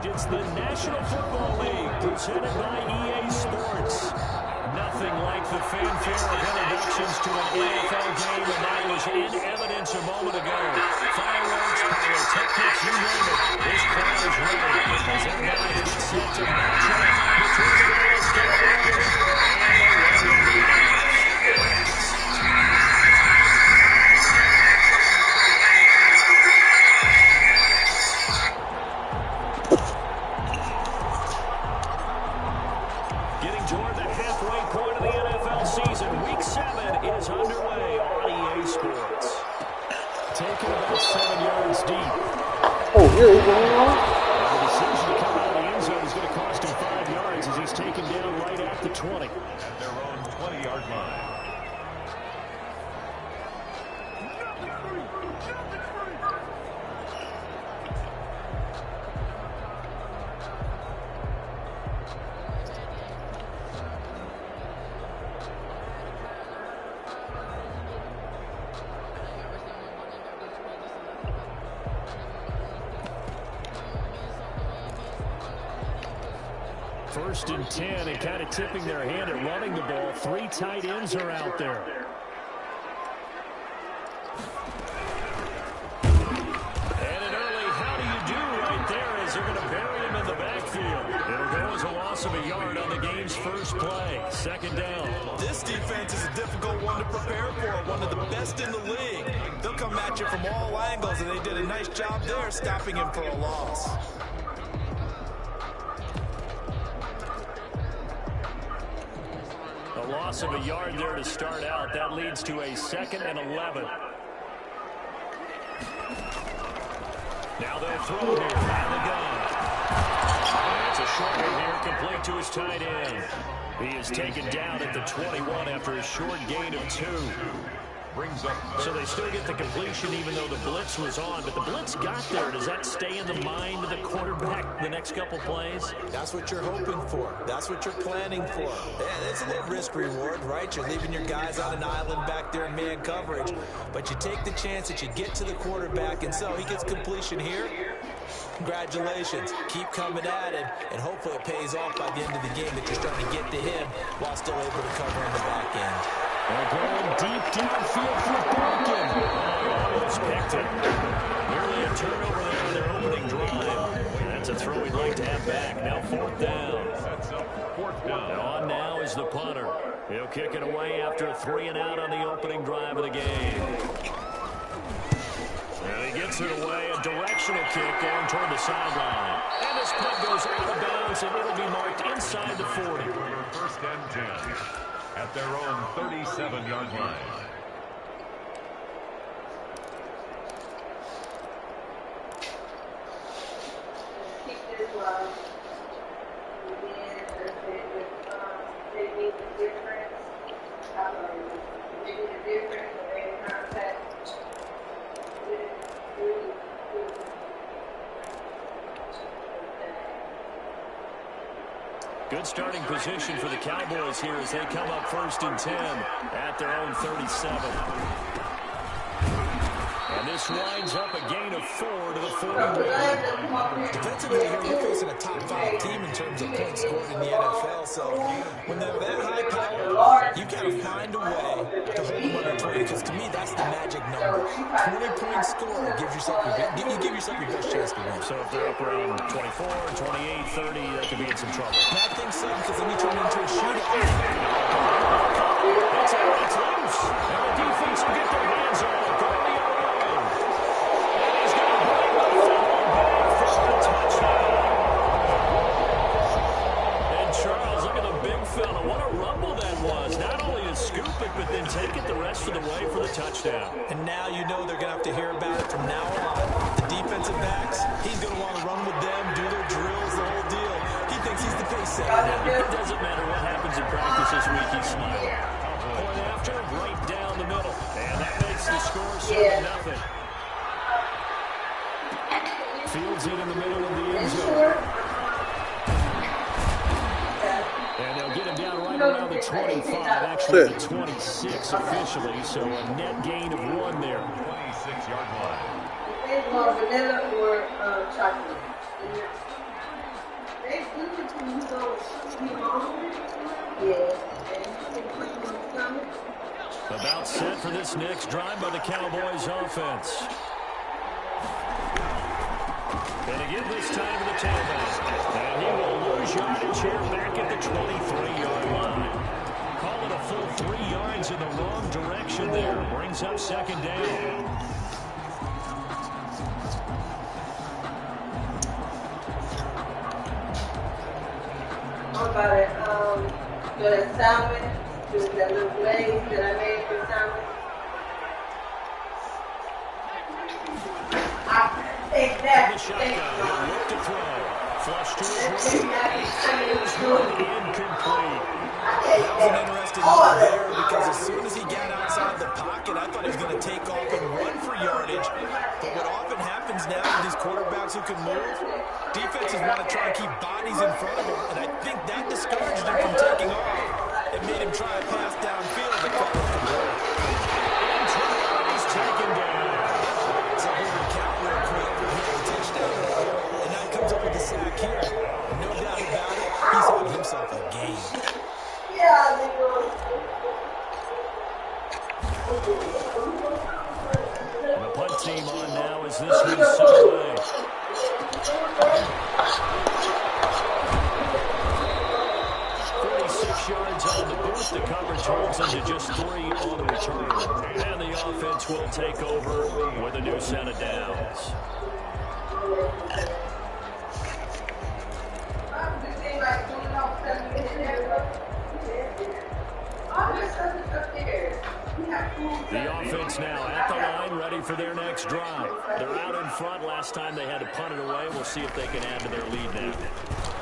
It's the National Football League, presented by EA Sports. Nothing like the fanfare of introductions to an NFL game, and that was in evidence a moment ago. Fireworks, pyrotechnics, you name it. This crowd is ready as their guys get set to match up between the Dallas Cowboys and the London Maddenheads. Getting toward the halfway point of the NFL season, Week 7 is underway on EA Sports. Taking about 7 yards deep. Oh, really? What's going on? The decision to come out of the end zone is going to cost him 5 yards as he's taken down right at the 20. At their own 20-yard line. First and 10, and kind of tipping their hand at running the ball. 3 tight ends are out there. And an early how do you do right there as they're going to bury him in the backfield. It'll go as a loss of a yard on the game's first play. Second down. This defense is a difficult one to prepare for, one of the best in the league. They'll come at you from all angles, and they did a nice job there stopping him for a loss. A loss of a yard there to start out. That leads to a 2nd and 11. Now they'll throw here at the gun. And it's a short one here, complete to his tight end. He is taken down at the 21 after a short gain of 2. Brings up. So they still get the completion even though the blitz was on. But the blitz got there. Does that stay in the mind of the quarterback the next couple plays? That's what you're hoping for. That's what you're planning for. Yeah, it's a little risk-reward, right? You're leaving your guys on an island back there in man coverage. But you take the chance that you get to the quarterback, and so he gets completion here. Congratulations. Keep coming at it, and hopefully it pays off by the end of the game that you're starting to get to him while still able to cover in the back end. They're going deep downfield for Duncan. Almost picked it. Nearly a turnover there on their opening drive. That's a throw we'd like to have back. Now 4th down. Fourth down. And on now is the punter. He'll kick it away after a 3-and-out on the opening drive of the game. And he gets it away. A directional kick going toward the sideline. And this punt goes out of bounds, and it'll be marked inside the 40. First and 10. At their own 37-yard line. Keep this love. They make the difference. They make the difference when they're in contact. Good starting position for the Cowboys here as they come up 1st and 10 at their own 37. And this winds up a gain of 4 to the 40. Defensively here, you're facing a top 5 team in terms of points scored in the NFL. So when they're that high power, you got to find a way to hold them under 20. Because to me, that's the magic number. 20-point score gives yourself you give yourself your best chance to win. So if they're up around 24, 28, 30, that could be in some trouble. And I think so, because then you turn into a shootout. It's loose. And the defense will get their hands on it. Go the other way. And he's going to bring the football back for a touchdown. And Charles, look at the big fella. What a rumble that was. Not only to scoop it, but then take it the rest of the way for the touchdown. And now you know they're going to have to hear about it from now on. The defensive backs, he's going to want to run with them, do their drills, the whole deal. He thinks he's the pace setter now. It doesn't matter what happens in practice this week, he's smiling. Point after, right down the middle. And that makes the score 7-0. Fields it in the middle of the end zone. And they'll get him down right around the 25, actually the 26 officially, so a net gain of 1 there. 26-yard line. Vanilla or chocolate? About set for this next drive by the Cowboys offense. And again this time to the tailback. And he will lose yardage here back at the 23-yard line. Call it a full 3 yards in the wrong direction there. Brings up second down. How about it? The salmon, that little glaze that I made for salmon. Shotgun. He'll look to throw. Flush to his right. Incomplete. That was an interesting move there because as soon as he got outside the pocket, I thought he was going to take off and run for yardage. But what often happens now with these quarterbacks who can move, defenses want to try and keep bodies in front of him, and I think that discouraged him from taking off. It made him try a pass downfield that fell off the board. He's taken down. So we can count real quick for hitting the touchdown earlier, and now he comes up with the sack here. No doubt about it, he's having himself a game. And the punt team on now as this one's set away. 46 yards on the boost. The coverage holds them to just 3 on the return. And the offense will take over with a new set of downs. The offense now at the line, ready for their next drive. They're out in front. Last time they had to punt it away. We'll see if they can add to their lead now.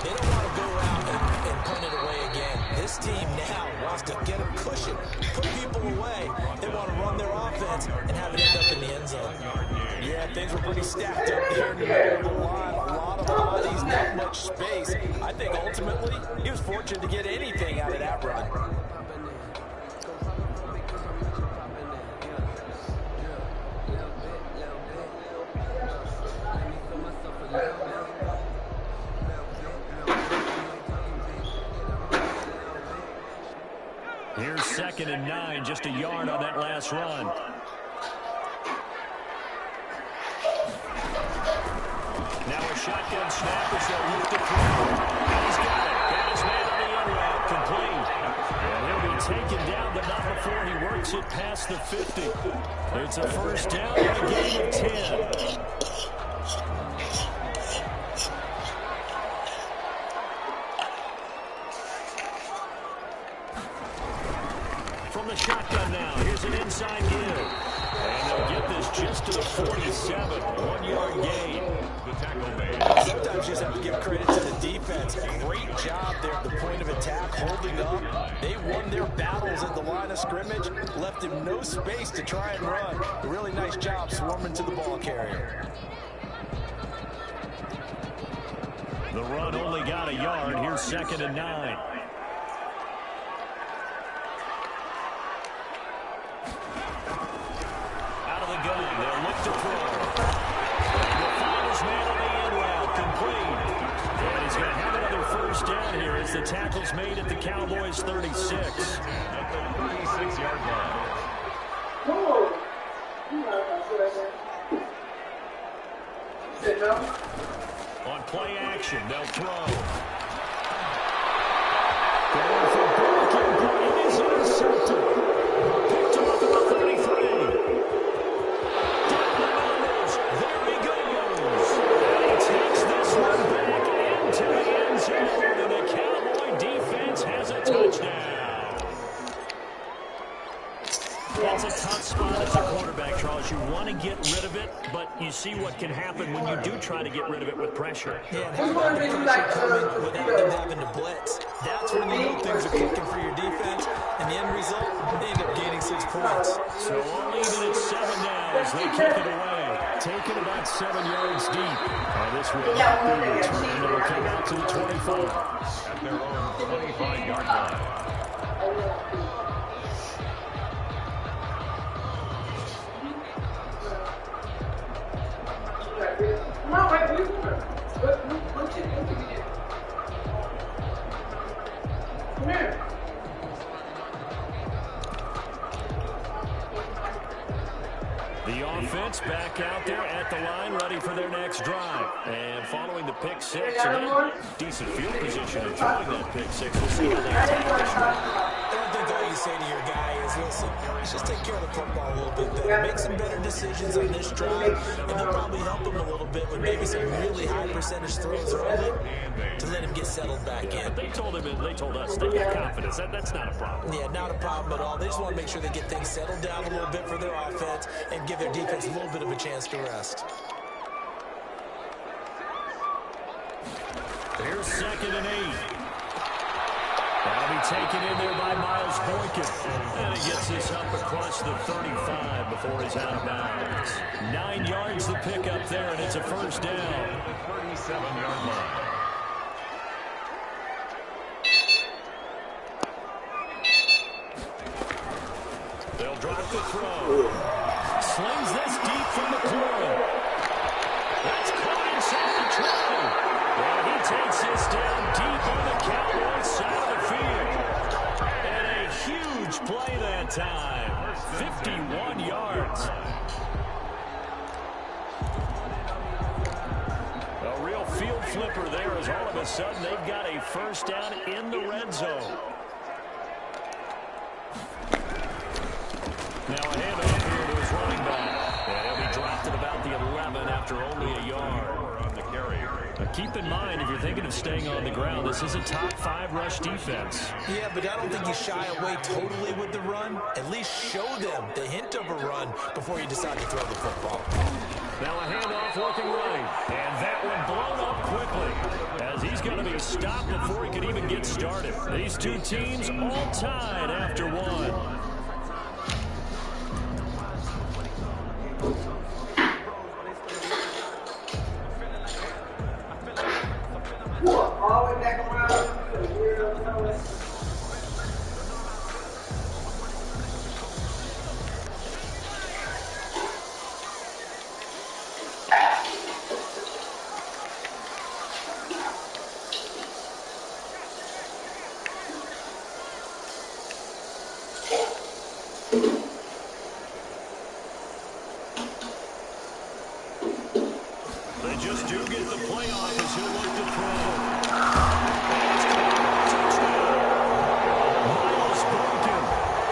They don't want to go out and punt it away again. This team now wants to get a cushion, put people away. They want to run their offense and have it end up in the end zone. Yeah, things were pretty stacked up there in the middle of the line. A lot of bodies, not much space. I think ultimately he was fortunate to get anything out of that run. Here's 2nd and 9, just a yard on that last run. Now a shotgun snap as they look to throw. He's got it. Got his man on the end route. Complete. And he'll be taken down, but not before he works it past the 50. It's a first down in a game of 10. From the shotgun now, here's an inside give. And they'll get this just to the 47, 1-yard gain. The tackle made. Sometimes you just have to give credit to the defense. Great job there at the point of attack, holding up. They won their battles at the line of scrimmage, left him no space to try and run. A really nice job swarming to the ball carrier. The run only got a yard. Here's 2nd and 9. They'll look to throw. He'll find his man on the end route. Complete. And he's going to have another first down here as the tackle's made at the Cowboys' 36. At the 36-yard line. On play action, they'll throw. Going for broken, but it is intercepted. Picked off at the 33. And the Cowboy defense has a touchdown. That's a tough spot as a quarterback, Charles. You want to get rid of it, but you see what can happen when you do try to get rid of it with pressure. Yeah, and have the pressure coming without them having to blitz. That's when you know things are clicking for your defense, and the end result, they end up gaining 6 points. So only even at 7 now as they kick it away. Taken about 7 yards deep. This will not be returned. It will come out to the 25. At their own 25-yard line. next drive. And following the pick six, and decent field position enjoying that pick six. We'll see how they attack this one. I don't think all you say to your guy is, listen, just take care of the football a little bit better. Make some better decisions on this drive, and they'll probably help him a little bit with maybe some really high percentage throws early to let him get settled back in. But they told us they got confidence. That's not a problem. Yeah, not a problem at all. They just want to make sure they get things settled down a little bit for their offense and give their defense a little bit of a chance to rest. Here's 2nd and 8. That'll be taken in there by Miles Boykin. And he gets this up across the 35 before he's out of bounds. 9 yards to pick up there, and it's a first down. The 37-yard line. They'll drop the throw. Slings this deep from the corner. That's caught inside the try. And he takes this down deep on the Cowboys side of the field. And a huge play that time. 51 yards. A real field flipper there as all of a sudden they've got a first down in the red zone. Now a handoff here to his running back. And he'll be dropped at about the 11 after only a yard. On the carry. Keep in mind, if you're thinking of staying on the ground, this is a top 5 rush defense. Yeah, but I don't think you shy away totally with the run. At least show them the hint of a run before you decide to throw the football. Now a handoff looking right. And that one blown up quickly as he's going to be stopped before he can even get started. These two teams all tied after one. All the way back around to the weirdo color. They just do get the playoff as he'll look to throw. Miles Boykin,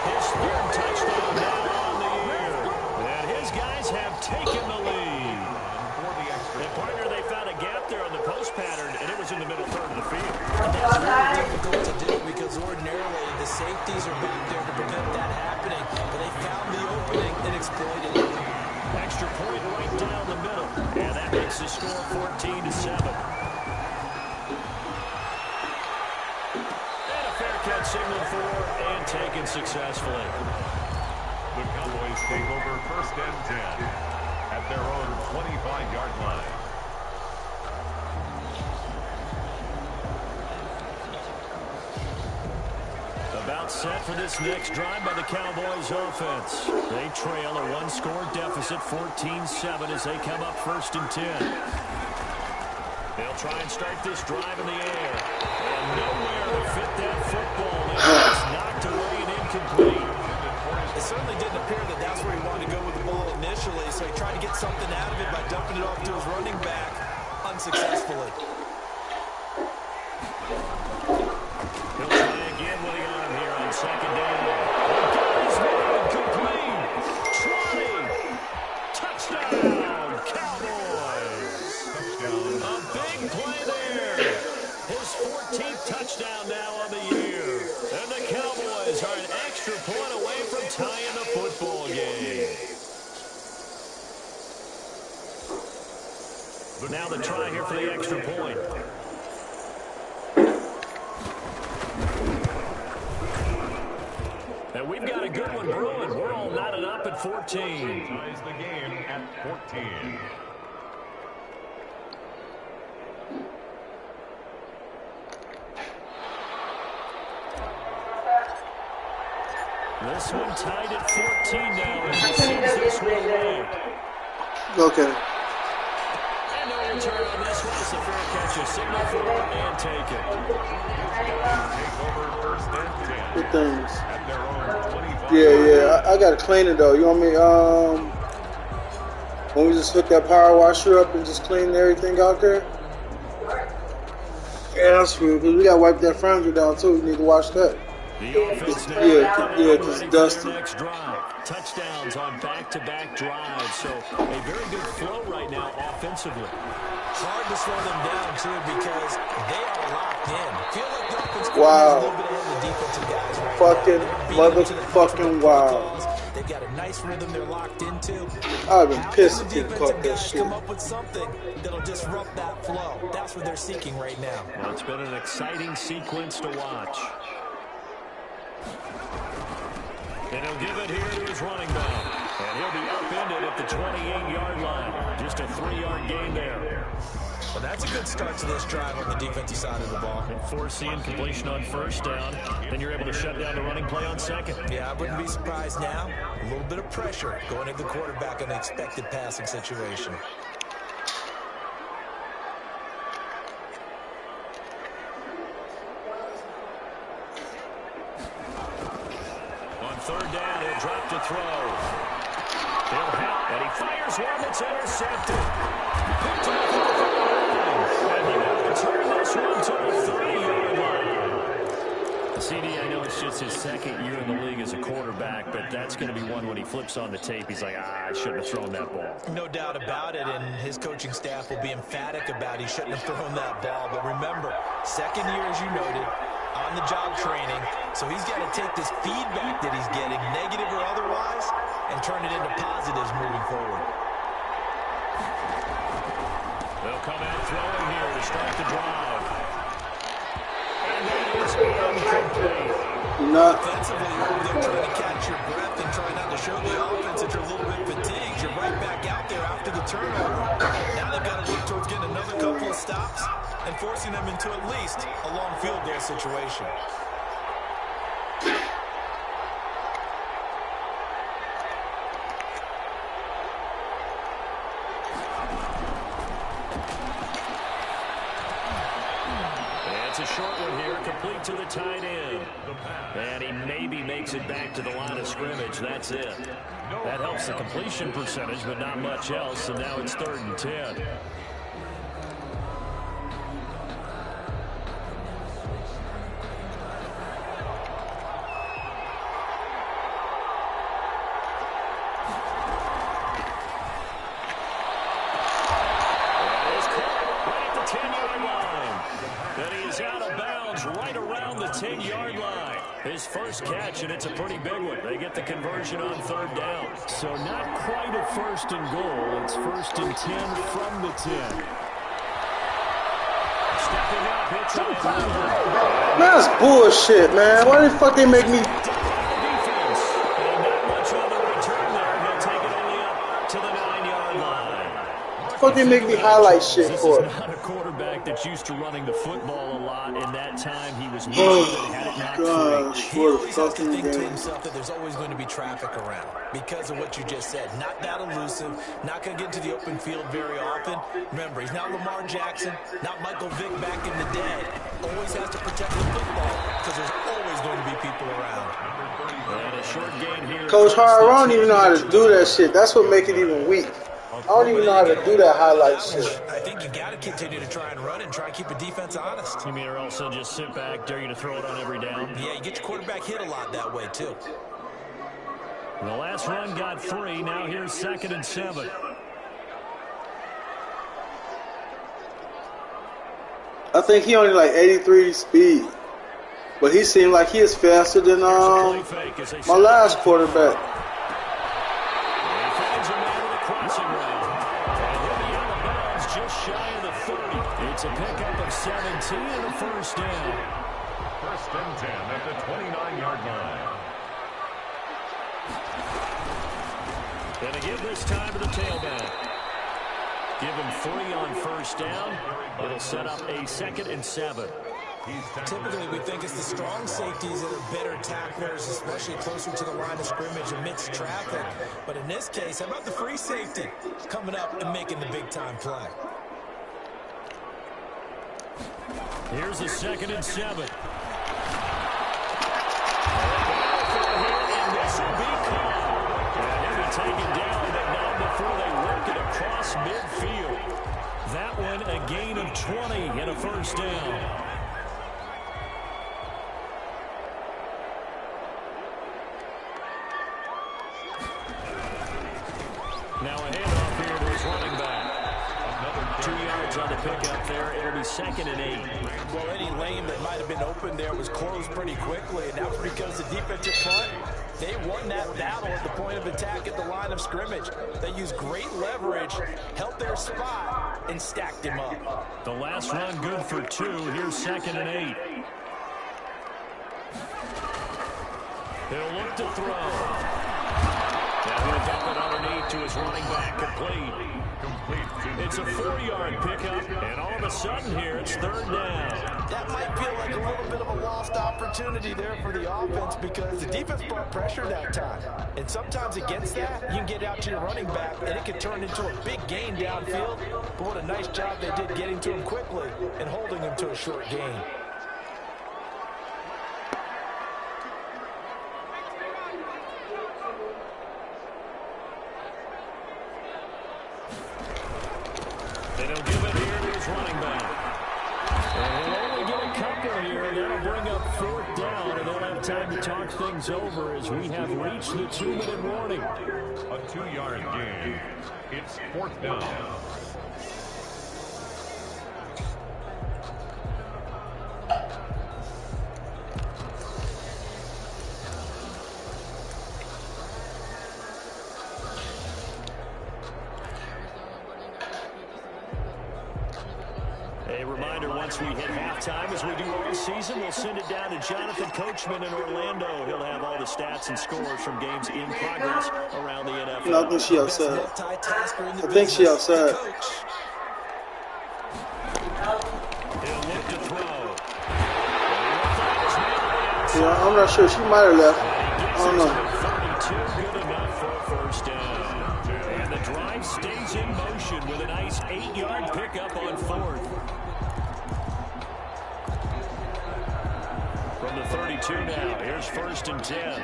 his 3rd touchdown now on the year. And his guys have taken the lead. And partner, they found a gap there on the post pattern, and it was in the middle third of the field. And that's really difficult to do because ordinarily the safeties are back there to prevent that happening. But they found the opening and exploited it. Extra point right down the middle. And that makes the score 14-7. And a fair catch signaled for and taken successfully. The Cowboys take over 1st and 10 at their own 25-yard line. About set for this next drive by the Cowboys offense. They trail a 1-score deficit, 14-7 as they come up 1st and 10. They'll try and start this drive in the air. And nowhere to fit that football. It's knocked away and incomplete. It certainly didn't appear that that's where he wanted to go with the ball initially, so he tried to get something out of it by dumping it off to his running back unsuccessfully. He'll try again with the arm here on 2nd down. Guys made complete. Trolley. Touchdown, Cowboys. A big play there. His 14th touchdown now on the year. And the Cowboys are an extra point away from tying the football game. Now the try here for the extra point. And we've got a good one brewing. We're all knotted up at 14. Ties the game at 14. This one tied at 14 now as he sees this one away. Okay. And no return on this one. It's a fair catch. A signal for it and take it. Take over 1st and 10 Good things. at their own 25. Yeah. I gotta clean it though. You want me? When we just hook that power washer up and just clean everything out there? Yeah, that's real. Because we got to wipe that furniture down, too. We need to wash that. The offense now it's dusty. next drive. Touchdowns on back-to-back drives. So a very good flow right now offensively. Hard to slow them down, too, because they are locked in. Feel like the offense is a Wow. little bit ahead of the defensive guys right Fucking now. motherfucking wow. They've got a nice rhythm they're locked into. I've been How pissed can if the you caught defensive that guys shit. come up with something that'll disrupt that flow? That's what they're seeking right now. Well, it's been an exciting sequence to watch. And he'll give it here to his running back. And he'll be upended at the 28-yard line. Just a 3-yard gain there. Well, that's a good start to this drive on the defensive side of the ball. And forcing completion on first down. Then you're able to shut down the running play on second. Yeah, I wouldn't be surprised now. A little bit of pressure going at the quarterback in an expected passing situation. On third down, he'll drop to throw. He'll help, and he fires one that's intercepted. Picked off at the 30. And he will return this one to the 30-yard line. CD, I know it's just his second year in the league as a quarterback, but that's going to be one when he flips on the tape. He's like, I shouldn't have thrown that ball. No doubt about it, and his coaching staff will be emphatic about he shouldn't have thrown that ball. But remember, second year, as you noted, on-the-job training, so he's got to take this feedback that he's getting, negative or otherwise, and turn it into positives moving forward. They'll come out throwing here to start the drive. And that is incomplete. Offensively, you're over there trying to catch your breath and trying not to show the offense that you're a little bit fatigued. You're right back out there after the turnover. Now they've got to look towards getting another couple of stops and forcing them into at least a long field goal situation. It's a short one here, complete to the tight end. And he maybe makes it back to the line of scrimmage. That's it. That helps the completion percentage, but not much else. And now it's 3rd and 10. His first catch, and it's a pretty big one. They get the conversion on 3rd down. So not quite a 1st and goal. It's 1st and 10 from the 10. Stepping up, hits it. Man, that's bullshit, man. Why the fuck they make me... Defense. And not much on the return there. He'll take it only up to the 9-yard line. Fuck they make me highlight shit This for? is not a quarterback that's used to running the football a lot. In that time, he was Oh, moving and had it knocked gosh, free. He what a always has to fucking think to game. himself that there's always going to be traffic around because of what you just said. Not that elusive, not going to get into the open field very often. Remember, he's not Lamar Jackson, not Michael Vick back in the day. Always has to protect the football because there's always going to be people around. And a short gain here. Coach Hart, I don't even know how to do that shit. That's what make it even weak. I don't even know how to do that highlight shit. I think you got to continue to try and run and try and keep a defense honest. You mean or also just sit back, dare you to throw it on every down? Yeah, you get your quarterback hit a lot that way, too. The last run got 3. Now here's 2nd and 7. I think he only like 83 speed. But he seemed like he is faster than my last quarterback. He finds a man with a crossing route. And he'll be out of bounds just shy of the 30. It's a pickup of 17 and a 1st down. 1st and 10 at the 29-yard line. And to give this time to the tailback. Give him 3 on 1st down. It'll set up a 2nd and 7. Typically, we think it's the strong safeties that are better tacklers, especially closer to the line of scrimmage amidst traffic. But in this case, how about the free safety coming up and making the big-time play? Here's a 2nd and 7. And this will be caught. And he'll be taken down, but not before they work it midfield. That one a gain of 20 and a first down. Now a handoff here to his running back. 2 yards on the pickup there. It'll be 2nd and 8. Well, any lane that might have been open there was closed pretty quickly, and that was because the defensive front, they won that battle at the point of attack at the line of scrimmage. They used great leverage, held their spot, and stacked him up. The last run good for 2. Here's 2nd and 8. He'll look to throw. Now he'll dump it underneath to his running back. Complete. It's a 4-yard pickup, and all of a sudden here it's 3rd down. That might feel like a little bit of a lost opportunity there for the offense because the defense brought pressure that time. And sometimes against that, you can get out to your running back, and it can turn into a big gain downfield. But what a nice job they did getting to him quickly and holding him to a short gain. And he'll give it here to his running back. And he'll only get a couple here. That'll bring up 4th down, and they'll have time to talk things over as we have reached the 2-minute warning. A 2-yard gain. It's 4th down. A reminder, once we hit halftime, as we do all season, we'll send it down to Jonathan Coachman in Orlando. He'll have all the stats and scores from games in progress around the NFL. No, I think she outside. I think she outside. He'll look to throw. Yeah, I'm not sure. She might have left. I don't know. 32, good enough for a first down. And the drive stays in motion with a nice 8-yard pickup on 4th. From the 32 now, here's 1st and 10.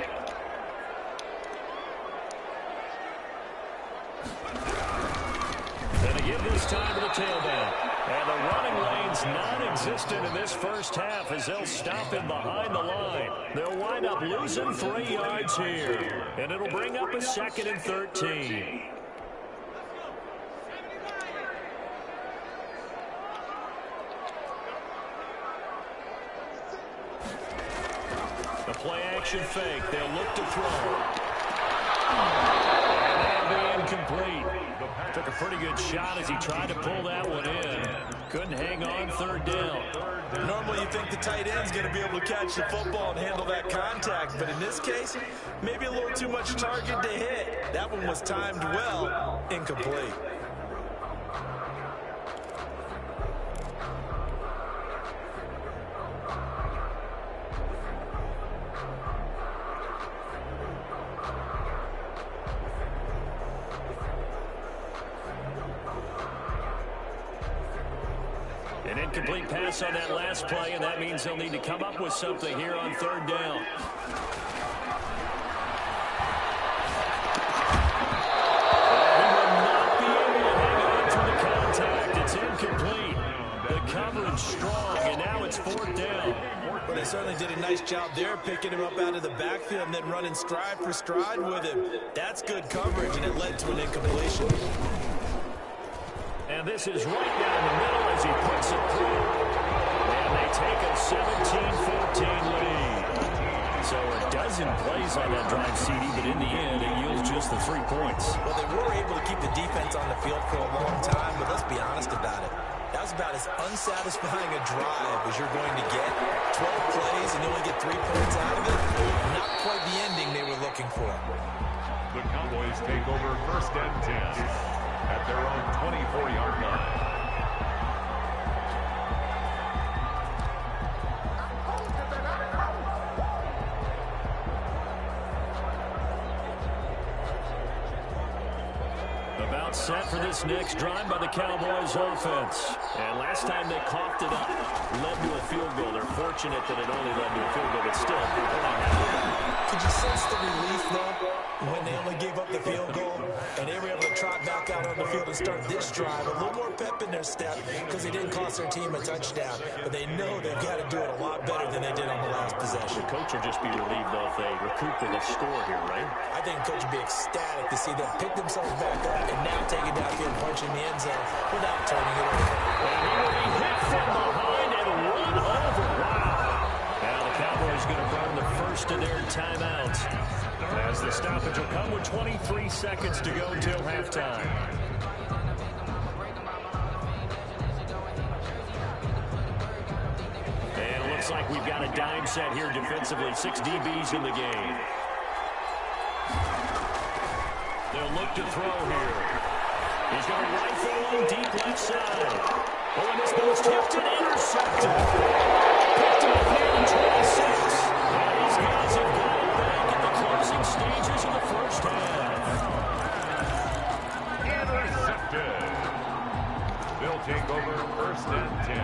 And they give this time to the tailback. And the running lane's non-existent in this first half as they'll stop him behind the line. They'll wind up losing 3 yards here. And it'll bring up a 2nd and 13. The play-action fake. They'll look to throw. And that'll be incomplete. Took a pretty good shot as he tried to pull that one in. Couldn't hang on 3rd down. Normally you think the tight end's going to be able to catch the football and handle that contact, but in this case, maybe a little too much target to hit. That one was timed well, incomplete. An incomplete pass on that last play, and that means they'll need to come up with something here on 3rd down. He will not be able to hang on to the contact. It's incomplete. The coverage strong, and now it's 4th down. Well, they certainly did a nice job there, picking him up out of the backfield and then running stride for stride with him. That's good coverage, and it led to an incompletion. And this is right down the middle as he puts it through. And they take a 17-14 lead. So a dozen plays on that drive, CD, but in the end, it yields just the 3 points. Well, they were able to keep the defense on the field for a long time, but let's be honest about it. That was about as unsatisfying a drive as you're going to get. 12 plays and you only get 3 points out of it. Not quite the ending they were looking for. The Cowboys take over 1st and 10 at their own 24-yard line. About set for this next drive by the Cowboys offense. And last time they coughed it up, led to a field goal. They're fortunate that it only led to a field goal, but still. Could you sense the relief, though? when they only gave up the field goal, and they were able to trot back out on the field and start this drive. A little more pep in their step because they didn't cost their team a touchdown. But they know they've got to do it a lot better than they did on the last possession. The coach will just be relieved, though, if they recoup with a score here, right? I think the coach would be ecstatic to see them pick themselves back up and now take it downfield and punch in the end zone without turning it over. And he will be hit from behind and run over. Wow. Now the Cowboys going to burn the first of their timeouts, as the stoppage will come with 23 seconds to go until halftime. And it looks like we've got a dime set here defensively. 6 DBs in the game. They'll look to throw here. He's going to rifle one deep left side. Oh, and this ball's tipped and intercepted. Picked him up here in 26. And these guys have got it back in the closing stages of the first half. Intercepted. They'll take over first and 10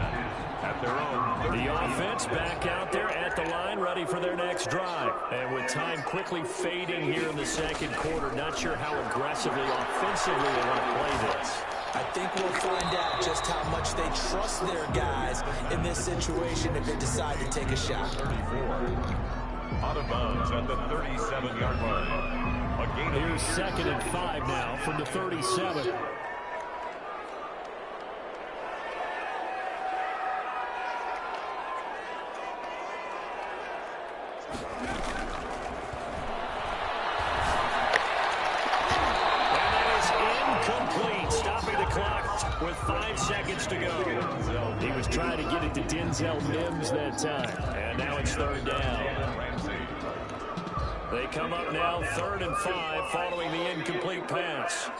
at their own 30. The offense back out there at the line, ready for their next drive. And with time quickly fading here in the second quarter, not sure how aggressively, offensively they want to play this. I think we'll find out just how much they trust their guys in this situation if they decide to take a shot. 34. Out of bounds at the 37-yard line. A gain of Here's 2nd and 5 now from the 37. With 5 seconds to go. He was trying to get it to Denzel Mims that time. And now it's 3rd down. They come up now 3rd and 5 following the incomplete pass.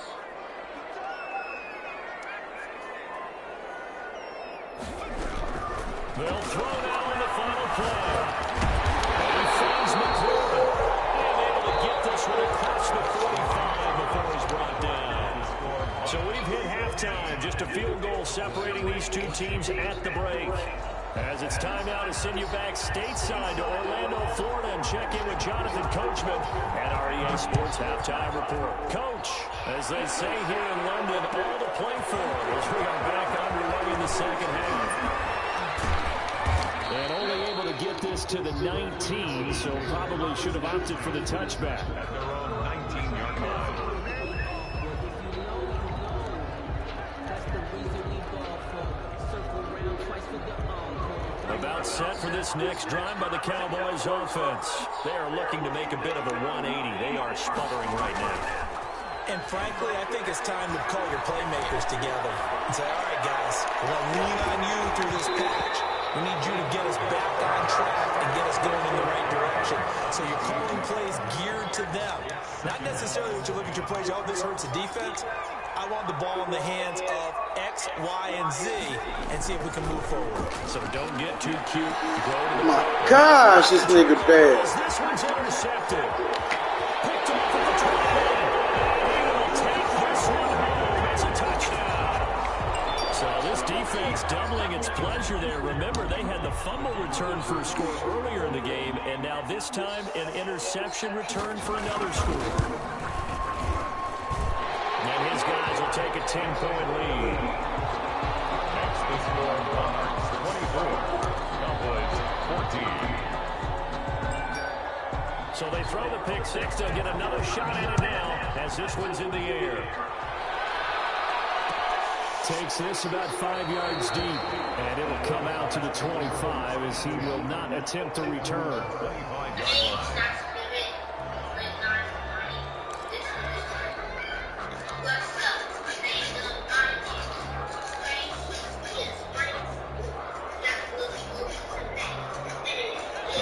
They'll throw now in the final play. And he finds McClure. And able to get this one across the 45 before he's brought down. So we've hit halftime. Just a field goal separating these two teams at the break. As it's time now to send you back stateside to Orlando, Florida, and check in with Jonathan Coachman at our EA Sports Halftime Report. Coach, as they say here in London, all to play for as we are back underway in the second half. And only able to get this to the 19, so probably should have opted for the touchback. at their own 19-yard line. About set for this next drive by the Cowboys offense. They are looking to make a bit of a 180. They are sputtering right now. And frankly, I think it's time to call your playmakers together and say, all right, guys, we're going to lean on you through this patch. We need you to get us back on track and get us going in the right direction. So you're calling plays geared to them. Not necessarily what you look at your plays, oh, this hurts the defense. I want the ball in the hands of X, Y, and Z and see if we can move forward. So don't get too cute. Go to the My gosh, this nigga bad. This one's intercepted. Picked him up at the 20. He will take this one home. It's a touchdown. So this defense doubling its pleasure there. Remember, they had the fumble return for a score earlier in the game, and now this time an interception return for another score. And his guys will take a 10-point lead. Next, the score, Monarchs 24, Cowboys 14. So they throw the pick six. They'll get another shot at it now as this one's in the air. Takes this about 5 yards deep, and it'll come out to the 25 as he will not attempt to return. 25-yard line.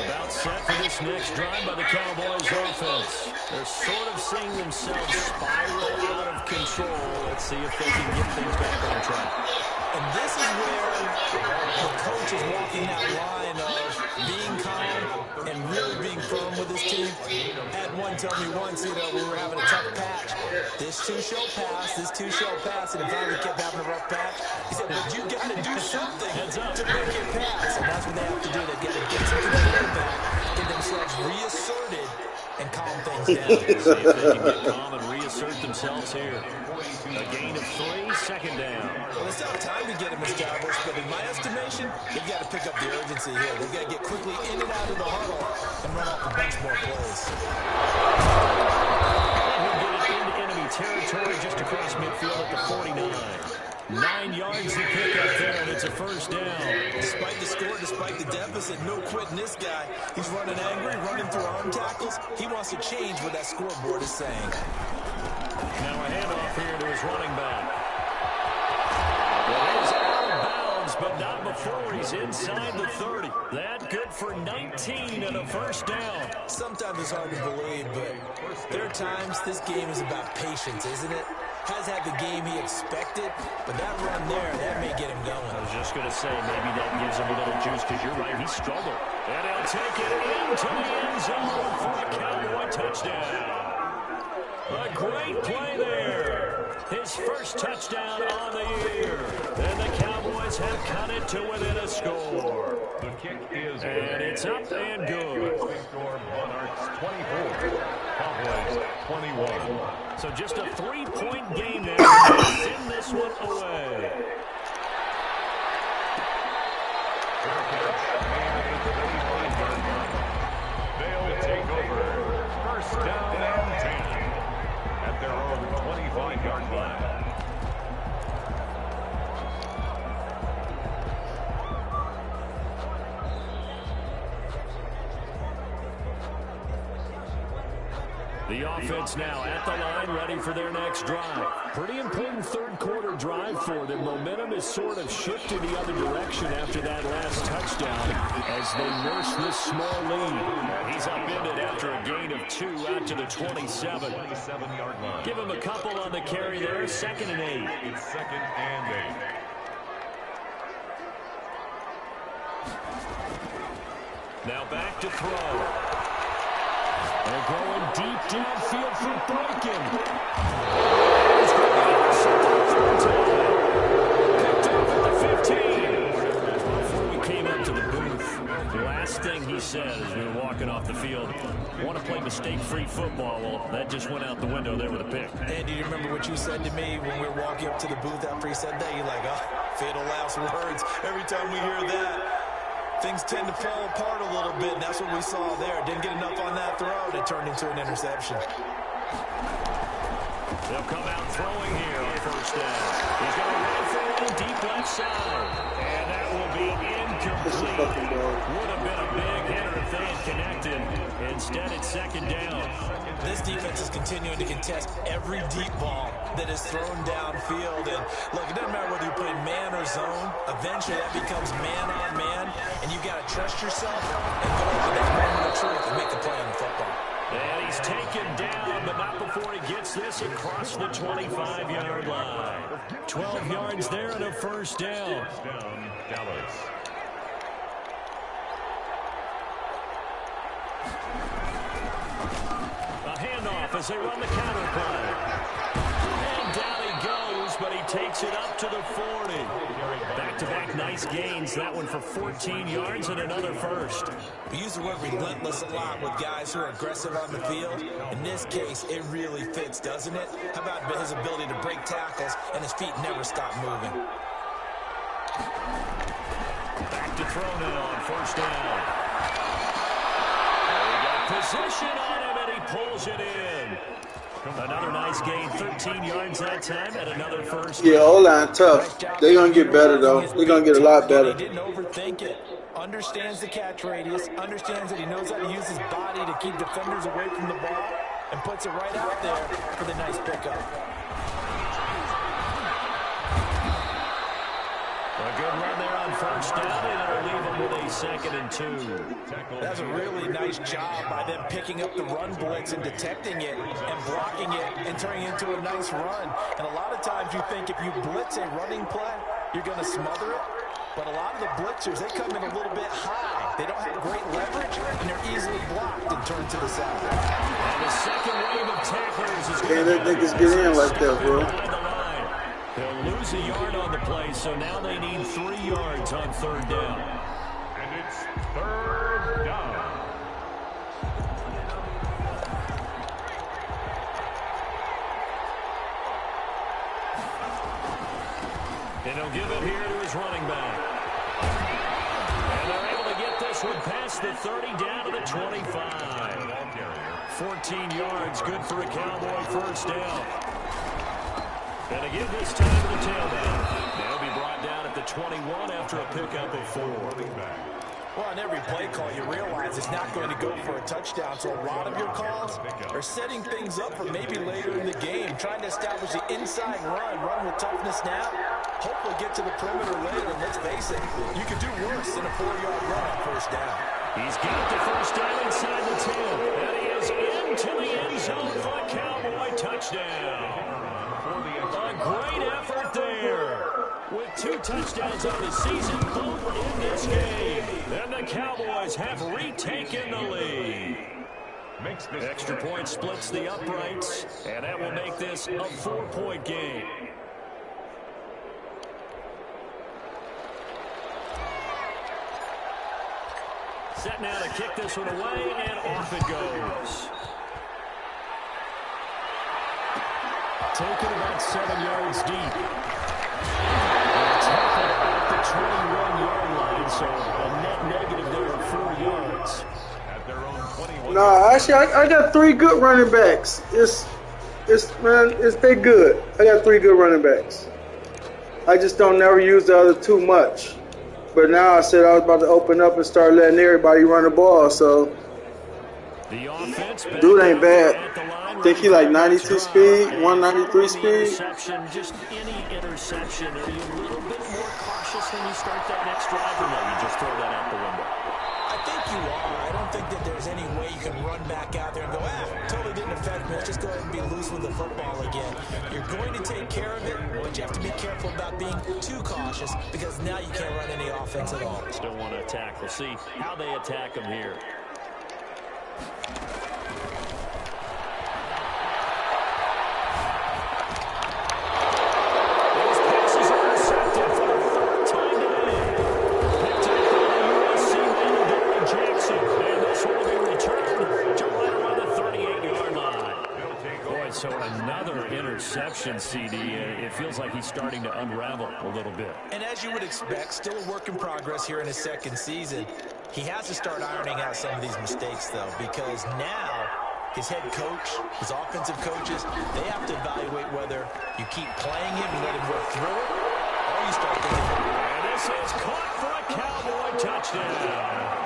About set for this next drive by the Cowboys offense. They're sort of seeing themselves spiral out of control. Let's see if they can get things back on track. And this is where the coach is walking that line of being calm and really being firm with his team. Had one tell me once, we were having a tough patch. This too shall pass, this too shall pass, and finally we kept having a rough patch. He said, but you got to do something to make it pass. And that's what they have to do. They've got to get something to the quarterback, get themselves reasserted, and calm things down. See if they can get calm and reassert themselves here. A gain of 3, second down. Well, they still have time to get them established, but in my estimation, they've got to pick up the urgency here. They've got to get quickly in and out of the huddle and run off a bunch more plays. He'll get it into enemy territory just across midfield at the 49. 9 yards to pick up there, and it's a first down. Despite the score, despite the deficit, no quitting this guy. He's running angry, running through arm tackles. He wants to change what that scoreboard is saying. Now a handoff here to his running back. Well, he's out of bounds, but not before he's inside the 30. That good for 19 and a first down. Sometimes it's hard to believe, but there are times this game is about patience, isn't it? Has had the game he expected, but that run there, that may get him going. I was just going to say, maybe that gives him a little juice, because you're right, he struggled. And he'll take it into the end zone for a Cowboy touchdown. A great play there. His first touchdown on the year. And the Cowboys have cut it to within a score. The kick is And it's up and good. Score Monarchs 24, Cowboys 21. So just a 3-point game there. Send this one away. They'll take over. First down and 10 at their own 25-yard line. The offense now at the line, ready for their next drive. Pretty important third-quarter drive for them. Momentum has sort of shifted the other direction after that last touchdown as they nurse this small lead. He's upended after a gain of 2 out to the 27. 27-yard line. Give him a couple on the carry there, 2nd and 8. It's 2nd and 8. Now back to throw. They're going deep downfield for Boykin. Picked off at the 15. Before we came up to the booth, the last thing he said as we were walking off the field, want to play mistake-free football. Well, that just went out the window there with a pick. Andy, you remember what you said to me when we were walking up to the booth after he said that? You're like, oh, fatal last words. Every time we hear that, things tend to fall apart a little bit, and that's what we saw there. Didn't get enough on that throw, and it turned into an interception. They'll come out throwing here on first down. He's got a rifle in deep left side, and that will be incomplete. Would have been a big hitter if they had connected. Instead, it's 2nd down. This defense is continuing to contest every deep ball that is thrown downfield. And look, it doesn't matter whether you play man or zone. Eventually, that becomes man-on-man, and you got to trust yourself and go up to that moment of truth and make the play on the football. And he's taken down, but not before he gets this across the 25-yard line. 12 yards there and a first down. Down, Dallas. A handoff as they run the counter play. And down he goes, but he takes it up to the 40. Back-to-back nice gains. That one for 14 yards and another first. We use the word relentless a lot with guys who are aggressive on the field. In this case, it really fits, doesn't it? How about his ability to break tackles and his feet never stop moving? Back to throw now on first down. They got position on him, and he pulls it in. Another nice gain, 13 yards that time, and another first. Yeah, O-line tough. They're going to get better, though. They're going to get a lot better. He didn't overthink it. Understands the catch radius. Understands that he knows how to use his body to keep defenders away from the ball. And puts it right out there for the nice pickup. A good run there on first down, and it'll leave them with a 2nd and 2. That's a really nice job by them picking up the run blitz and detecting it and blocking it and turning it into a nice run. And a lot of times you think if you blitz a running play, you're going to smother it. But a lot of the blitzers, they come in a little bit high. They don't have great leverage, and they're easily blocked and turned to the side. And the second wave of tacklers is Can't let niggas get in like that, bro. They'll lose a yard on the play, so now they need 3 yards on 3rd down. And it's 3rd down. And he'll give it here to his running back. And they're able to get this one past the 30 down to the 25. 14 yards, good for a Cowboy first down. And again this time to the tailback. They'll be brought down at the 21 after a pickup of 4. Well, on every play call, you realize it's not going to go for a touchdown, so a lot of your calls are setting things up for maybe later in the game, trying to establish the inside run with toughness now, hopefully get to the perimeter later, and let's face it, you could do worse than a 4-yard run on first down. He's got the first down inside the 10, and he is into the end zone for a Cowboy touchdown. A great effort there. With 2 touchdowns on the season, both in this game. And the Cowboys have retaken the lead. Extra point splits the uprights, and that will make this a 4-point game. Set now to kick this one away, and off it goes. Taken about 7 yards deep. Tackled at the 21-yard line, so a net negative there of 4 yards. At their own 21. No, actually, I got 3 good running backs. They good. I got 3 good running backs. I just don't never use the other 2 much. But now I said I was about to open up and start letting everybody run the ball, so The offense dude ain't bad. I think he like 92 speed, 193 speed. Just any interception. Are you a little bit more cautious when you start that next drive, or no, you just throw that out the window? I think you are. I don't think that there's any way you can run back out there and go, totally didn't affect me. Let's just go ahead and be loose with the football again. You're going to take care of it, but you have to be careful about being too cautious because now you can't run any offense at all. Still want to attack. We'll see how they attack him here. So another interception, CD. It feels like he's starting to unravel a little bit. And as you would expect, still a work in progress here in his second season. He has to start ironing out some of these mistakes, though, because now his head coach, his offensive coaches, they have to evaluate whether you keep playing him and let him work through it, or you start thinking, and this is caught for a Cowboy touchdown.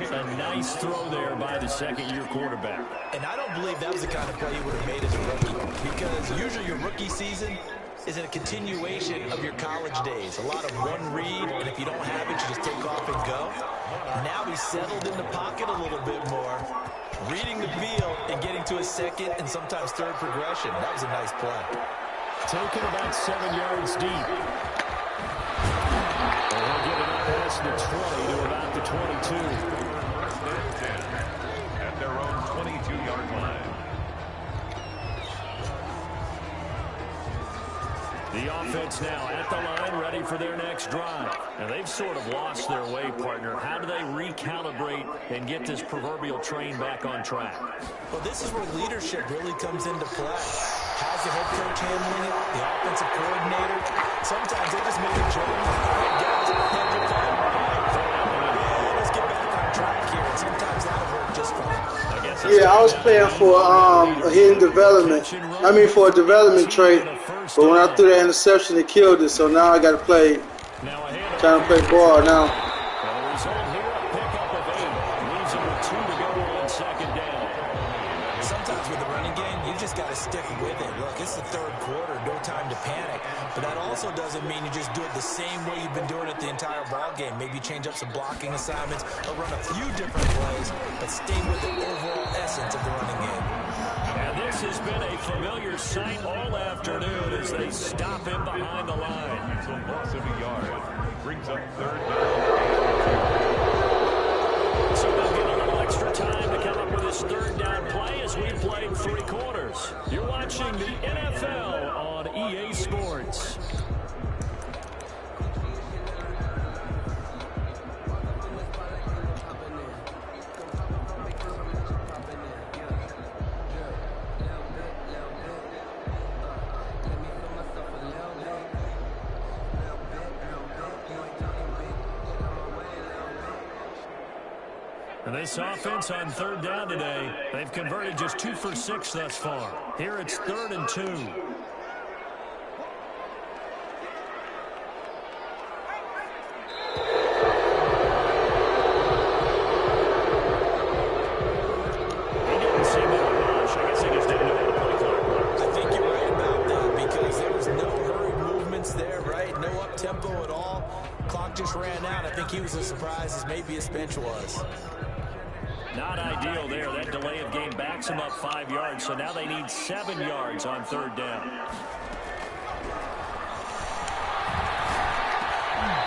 A nice throw there by the second-year quarterback. And I don't believe that was the kind of play he would have made as a rookie, because usually your rookie season is a continuation of your college days. A lot of one read, and if you don't have it, you just take off and go. Now he's settled in the pocket a little bit more, reading the field and getting to a second and sometimes third progression. That was a nice play. Taken about 7 yards deep. And he'll get it past the 20 to about the 22. At their own 22-yard line. The offense now at the line, ready for their next drive. And they've sort of lost their way, partner. How do they recalibrate and get this proverbial train back on track? Well, this is where leadership really comes into play. How's the head coach handling it? The offensive coordinator? Sometimes they just make a joke. All right, guys, head your time. Let's get back on track here. And sometimes that'll work just fine. Yeah, I was playing for a hidden development. I mean, for a development trait. But when I threw that interception, it killed it. So now I got to play, trying to play ball now. The result here, a pickup of 8. Leaves him with 2 to go on second down. Sometimes with the running game, you just got to stick with it. Look, it's the third quarter, no time to panic. But that also doesn't mean you just do it the same way you've been doing it the entire ball game. Maybe change up some blocking assignments or run a few different plays, but stay with the overall essence of the running game. And this has been a familiar sight all afternoon as they stop him behind the line. So loss of a yard. Brings up third down. So they'll get a little extra time to come up with his third down play as we played 3 quarters. You're watching the NFL on EA Sports. And this offense on third down today, they've converted just 2 for 6 thus far. Here it's 3rd and 2. Tempo at all. Clock just ran out. I think he was as surprised as maybe his bench was. Not ideal there. That delay of game backs them up 5 yards, so now they need 7 yards on third down.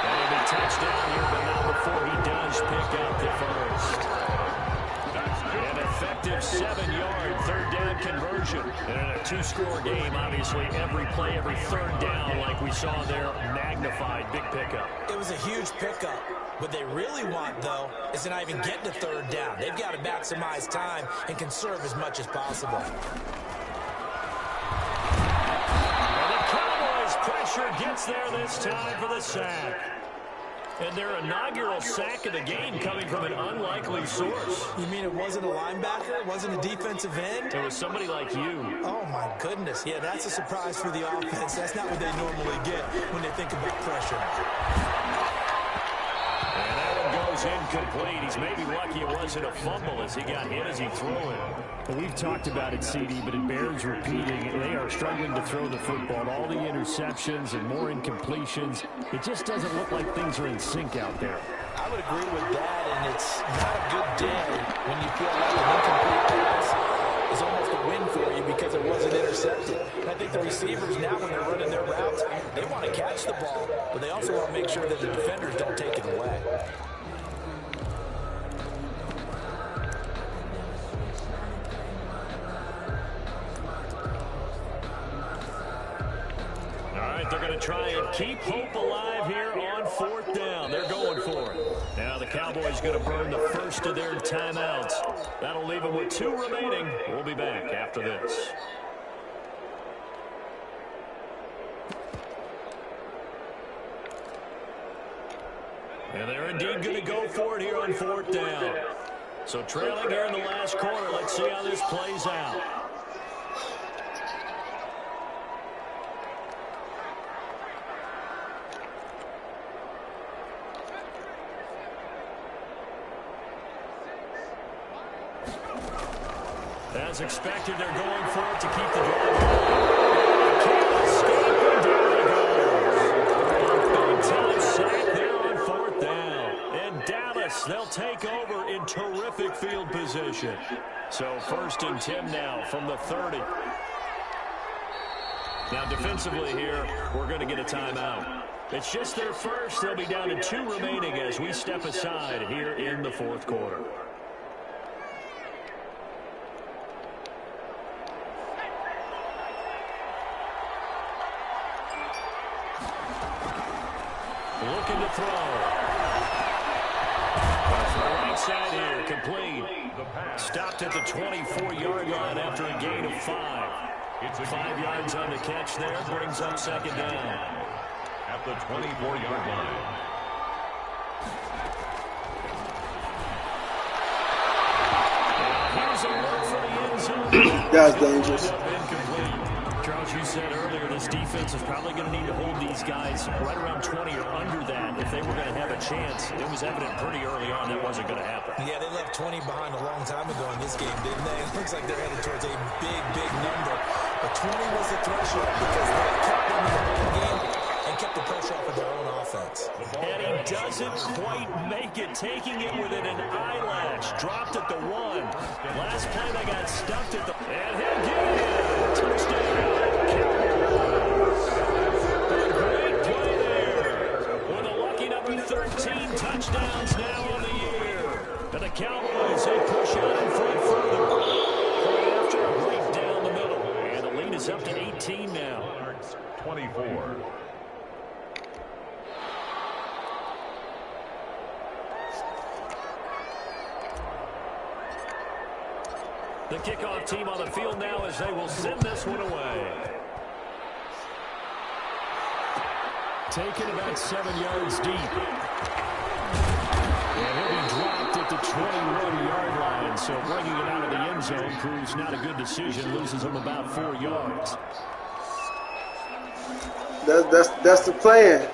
That'll be touchdown here, but not before he does pick up the first. An effective 7-yard third down conversion. And in a 2-score game, obviously, every play, every third down, like we saw there, magnified, big pickup. It was a huge pickup. What they really want, though, is to not even get to third down. They've got to maximize time and conserve as much as possible. And the Cowboys' pressure gets there this time for the sack. And their inaugural sack of the game coming from an unlikely source. You mean it wasn't a linebacker? It wasn't a defensive end? It was somebody like you. Oh, my goodness. Yeah, that's a surprise for the offense. That's not what they normally get when they think about pressure. And that one goes incomplete. He's maybe lucky it wasn't a fumble as he got hit as he threw it. Well, we've talked about it, CD, but it bears repeating. They are struggling to throw the football. All the interceptions and more incompletions. It just doesn't look like things are in sync out there. I would agree with that, and it's not a good day when you feel like an incomplete pass is almost a win for you because it wasn't intercepted. And I think the receivers now, when they're running their routes, they want to catch the ball, but they also want to make sure that the defenders don't take it away. They're going to try and keep hope alive here on 4th down. They're going for it. Now the Cowboys going to burn the first of their timeouts. That'll leave them with 2 remaining. We'll be back after this. And they're indeed going to go for it here on 4th down. So trailing here in the last quarter. Let's see how this plays out. As expected, they're going for it to keep the drive going. Can't escape, and down he goes. Big-time sack there on 4th down. And Dallas, they'll take over in terrific field position. So 1st and 10 now from the 30. Now defensively here, we're going to get a timeout. It's just their first. They'll be down to 2 remaining as we step aside here in the 4th quarter. Looking to throw. Off the right side here, complete. Stopped at the 24-yard line after a gain of 5. 5 yards on the catch there, brings up 2nd down. At the 24-yard line. Here's a look for the end zone. That's dangerous. Charles, you said earlier this defense is probably going to need to hold these guys right around 20 or under that if they were going to have a chance. It was evident pretty early on that wasn't going to happen. Yeah, they left 20 behind a long time ago in this game, didn't they? It looks like they're headed towards a big, big number. But 20 was the threshold because they kept them in the game and kept the pressure off of their own offense. And he doesn't quite make it, taking it within an eyelash. Dropped at the 1. Last play they got stuffed at the... And he'll get it. Touchdown. Great play there. With a lucky number 13 touchdowns now on the year. And the Cowboys, they push out in front further. Right after, right down the middle. And the lead is up to 18 now. 24. The kickoff team on the field now as they will send this one away. Taken about 7 yards deep. And he'll be dropped at the 21-yard line, so bringing it out of the end zone proves not a good decision, loses him about 4 yards. That's the plan.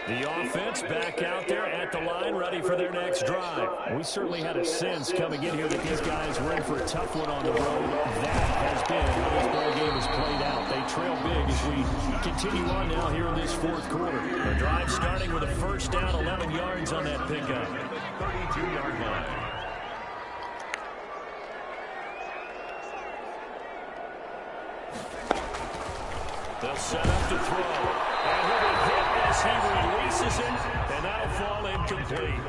The offense back out there at the line, ready for their next drive. We certainly had a sense coming in here that these guys were in for a tough one on the road. That has been how this ball game has played out. They trail big as we continue on now here in this fourth quarter. The drive starting with a first down, 11 yards on that pickup. 32-yard line. They'll set up to throw. And he'll be hit as he releases it, and that'll fall incomplete.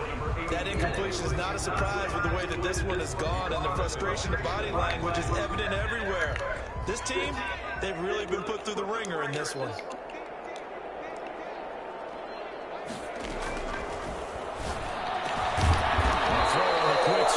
That incompletion is not a surprise with the way that this one has gone, and the frustration of body language is evident everywhere. This team, they've really been put through the ringer in this one.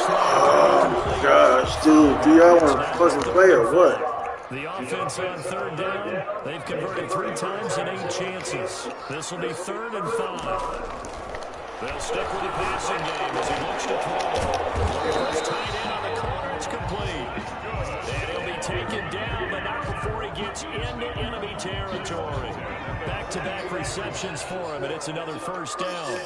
Oh, gosh, dude. Do y'all want to fucking play or what? The offense on third down, they've converted 3 times in 8 chances. This will be 3rd and 5. They'll stick with the passing game as he looks to throw. First tight end on the corner, it's complete. And he'll be taken down, but not before he gets into enemy territory. Back-to-back receptions for him, and it's another first down.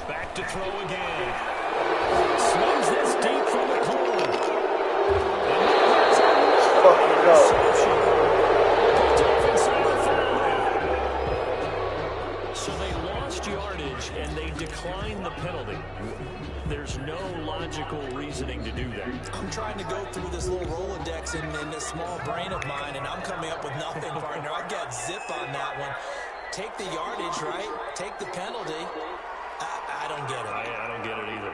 Back to throw again. Slings this deep from the corner. Fucking go. So they lost yardage and they declined the penalty. There's no logical reasoning to do that. I'm trying to go through this little Rolodex in this small brain of mine, and I'm coming up with nothing, partner. I've got zip on that one. Take the yardage, right? Take the penalty. I don't get it. I don't get it either.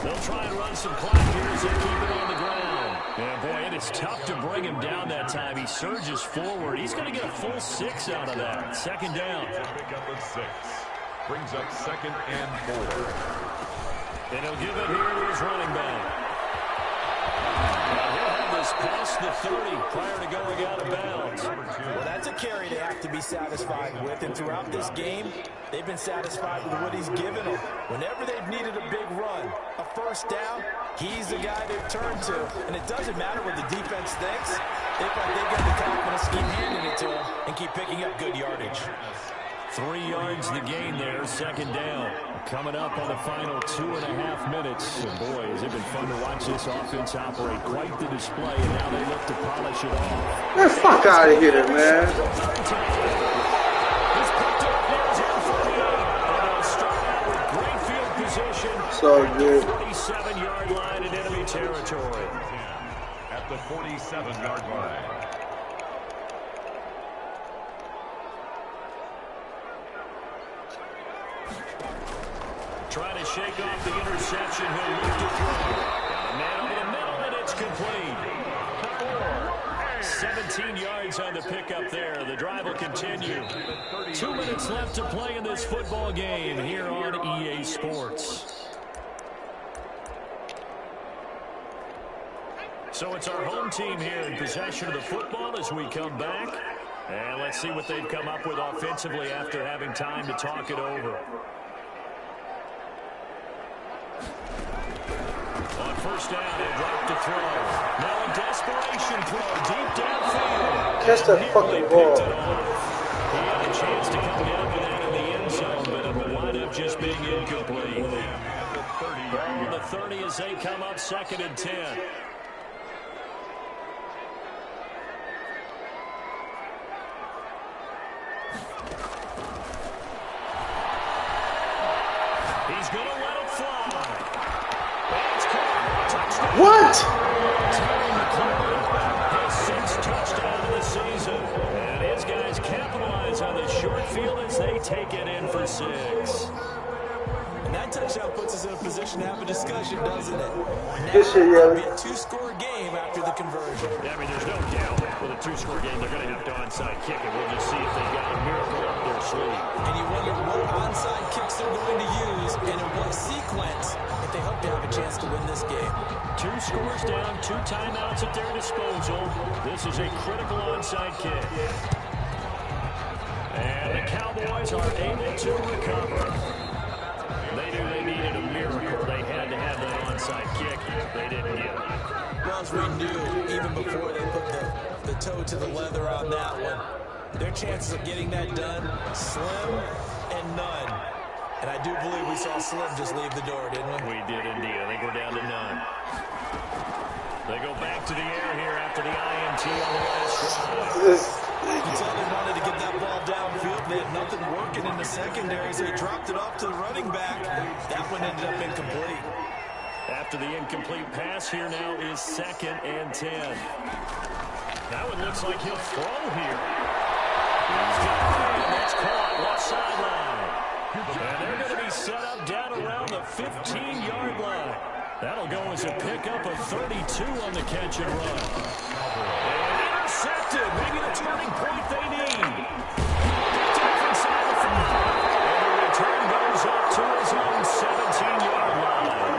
They'll try and run some clock here as they keep it on the ground. Yeah, boy, it is tough to bring him down that time. He surges forward. He's going to get a full 6 out of that. 2nd down. Pick up a 6. Brings up 2nd and 4. And he'll give it here to his running back. He'll have this past the 30 prior to going out of bounds. Well, that's a carry they have to be satisfied with, and throughout this game, they've been satisfied with what he's given them. Whenever they've needed a big run, a first down, he's the guy they've turned to, and it doesn't matter what the defense thinks. They feel like they've got the confidence to keep handing it to him and keep picking up good yardage. 3 yards the gain there, 2nd down. Coming up on the final 2.5 minutes. And boy, has it been fun to watch this offense operate. Quite the display, and now they look to polish it off. Man, fuck out of here, man. So good. 47-yard line in enemy territory. At the 47-yard line. Trying to shake off the interception. He'll look to throw. And man over the middle, and it's complete. 17 yards on the pickup there. The drive will continue. 2 minutes left to play in this football game here on EA Sports. So it's our home team here in possession of the football as we come back. And let's see what they've come up with offensively after having time to talk it over. On first down, he'll drop to throw. Now a desperation throw deep downfield. Catch that fucking ball. He had a chance to come down with that in the end zone, but it will wind up just being incomplete. On the 30 as they come up 2nd and 10. He's going to let it fly. What? His 6th touchdown of the season. And his guys capitalize on the short field as they take it in for 6. And that That touchdown puts us in a position to have a discussion, doesn't it? Now, Good shit, it'll Yelly. be a 2-score game after the conversion. Yeah, I mean, there's no doubt with a 2-score game, they're going to have to onside kick it. We'll just see if they've got a miracle up their sleeve. And you wonder what onside kicks they're going to use and in what sequence if they hope to have a chance to win this game. 2 scores down, 2 timeouts at their disposal. This is a critical onside kick. And the Cowboys are able to recover. They knew they needed a miracle. They had to have that onside kick. They didn't get it. Well, as we knew, even before they put the toe to the leather on that one, their chances of getting that done, slim and none. And I do believe we saw Slim just leave the door, didn't we? We did indeed. I think we're down to none. They go back to the air here after the INT on the last drive. You can tell they wanted to get that ball downfield. They had nothing working in the secondary, so they dropped it off to the running back. That one ended up incomplete. After the incomplete pass, here now is 2nd and 10. Now it looks like he'll throw here. He's got a man that's caught left sideline. And they're going to be set up down around the 15-yard line. That'll go as a pickup of 32 on the catch and run. And intercepted. Maybe the turning point they need. Picked up inside the 5. And the return goes up to his own 17-yard line.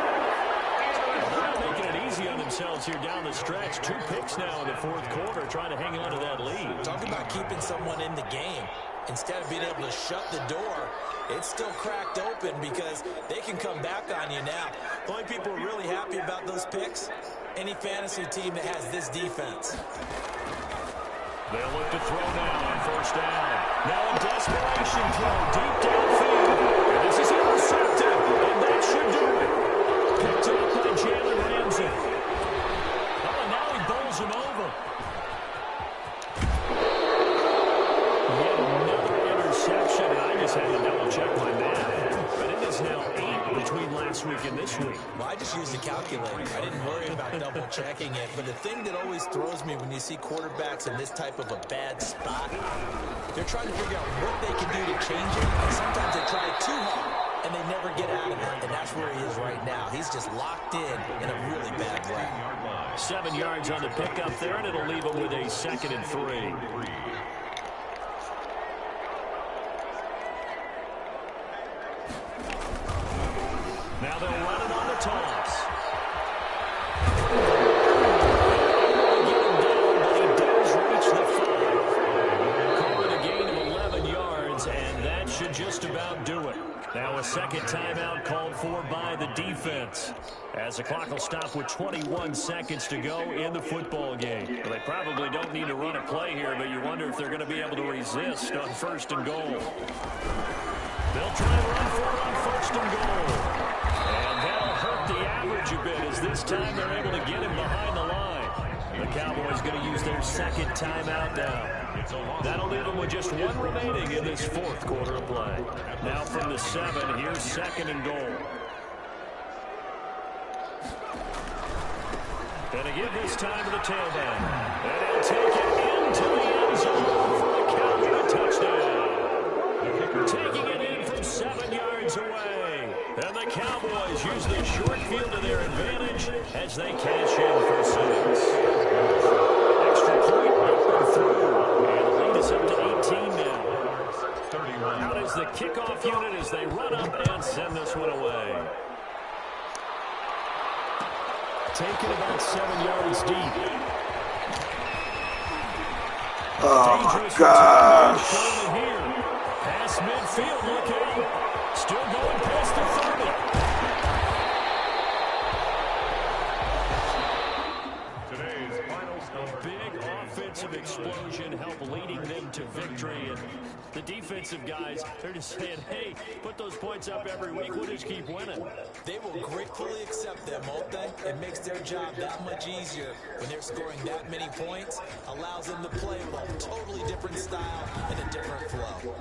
They're not making it easy on themselves here down the stretch. 2 picks now in the 4th quarter, trying to hang on to that lead. Talk about keeping someone in the game. Instead of being able to shut the door, it's still cracked open because they can come back on you now. The only people who are really happy about those picks, any fantasy team that has this defense. They'll look to throw now on 1st down. Now a desperation throw deep downfield. And this is intercepted, and that should do it. Picked up by Jalen Ramsey. Oh, and now he bowls him over. Yet another interception, and I just had to double-check my math. But it is now 8 between last week and this week. Well, I just used a calculator. I didn't worry about double-checking it. But the thing that always throws me when you see quarterbacks in this type of a bad spot, they're trying to figure out what they can do to change it. And sometimes they try too hard, and they never get out of it. And that's where he is right now. He's just locked in a really bad way. 7 yards on the pickup there, and it'll leave him with a 2nd and 3. Now they'll run it on the toss. Get him down, but he does reach the 5. Calling a gain of 11 yards, and that should just about do it. Now a 2nd timeout called for by the defense, as the clock will stop with 21 seconds to go in the football game. Well, they probably don't need to run a play here, but you wonder if they're going to be able to resist on 1st and goal. They'll try and run for it on 1st and goal. And that'll hurt the average a bit, as this time they're able to get him behind the line. The Cowboys going to use their 2nd timeout now. That'll leave them with just 1 remaining in this 4th quarter of play. Now from the 7, here's 2nd and goal. Gonna give this time to the tailback. And he'll take it into the end zone for a Cowboy touchdown. Taking it in from 7 yards away. And the Cowboys use the short field to their advantage as they cash in for 6. Extra point number 3. And the lead is up to 18 now. Out is the kickoff unit as they run up and send this one away. Taken about 7 yards deep. Oh, my gosh. Pass midfield, look out. Still going past the 30. Today's final score. A big offensive explosion helped leading them to victory. And the defensive guys, they're just saying, hey, put those points up every week. We'll just keep winning. They will gratefully accept them, won't they? It makes their job that much easier when they're scoring that many points. Allows them to play a totally different style and a different flow.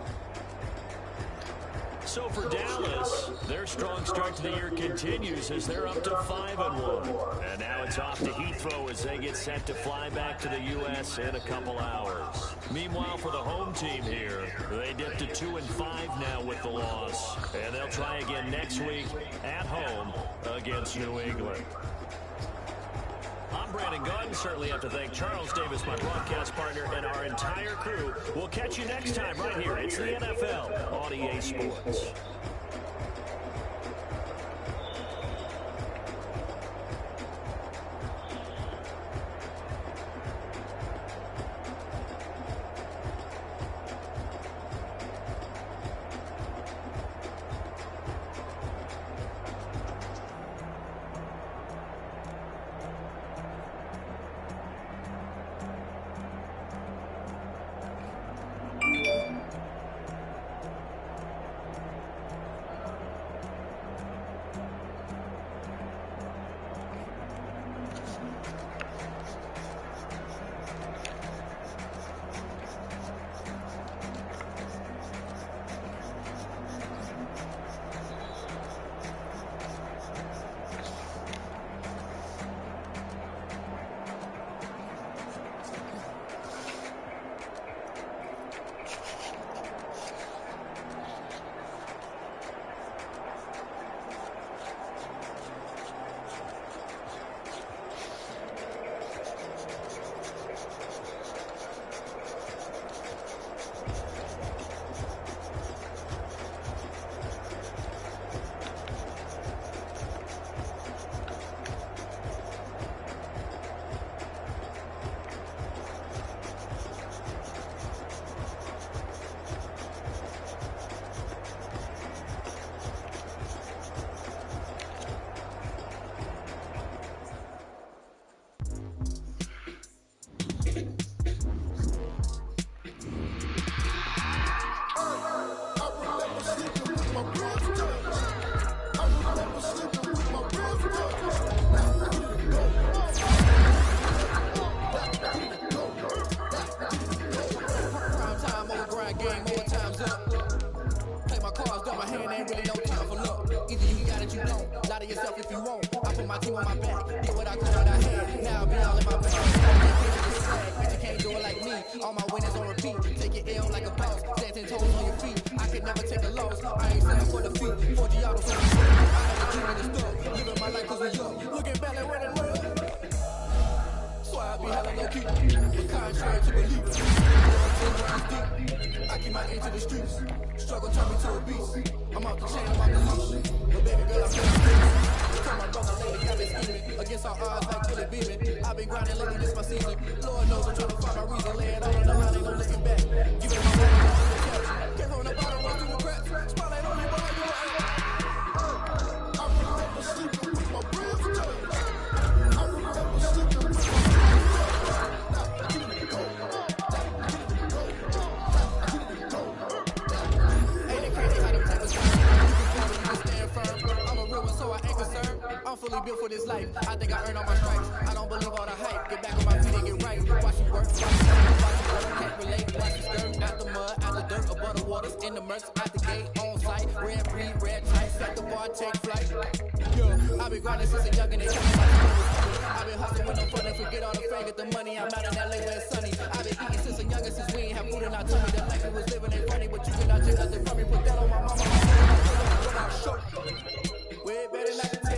So for Dallas, their strong start to the year continues as they're up to 5-1. And now it's off to Heathrow as they get set to fly back to the U.S. in a couple hours. Meanwhile, for the home team here, they dipped to 2-5 now with the loss. And they'll try again next week at home against New England. I'm Brandon Gunn. Certainly have to thank Charles Davis, my broadcast partner, and our entire crew. We'll catch you next time right here. It's the NFL on EA Sports.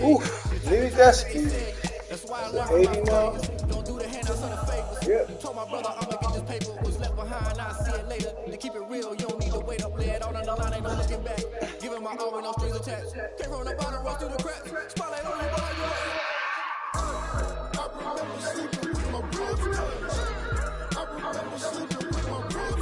Oof, leave that speed. 80 now? Yep. Told my brother I'ma get this paper, was left behind, I'll see it later. To keep it real, you don't need to wait up, lay it out on the line, ain't no looking back. Giving my all with no strings attached. Came from the bottom, run through the cracks. Spotlight on you, boy, you I remember sleeping with my brother. I remember sleeping with my brother.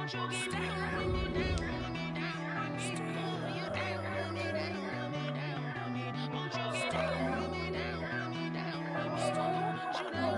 Stay with me now.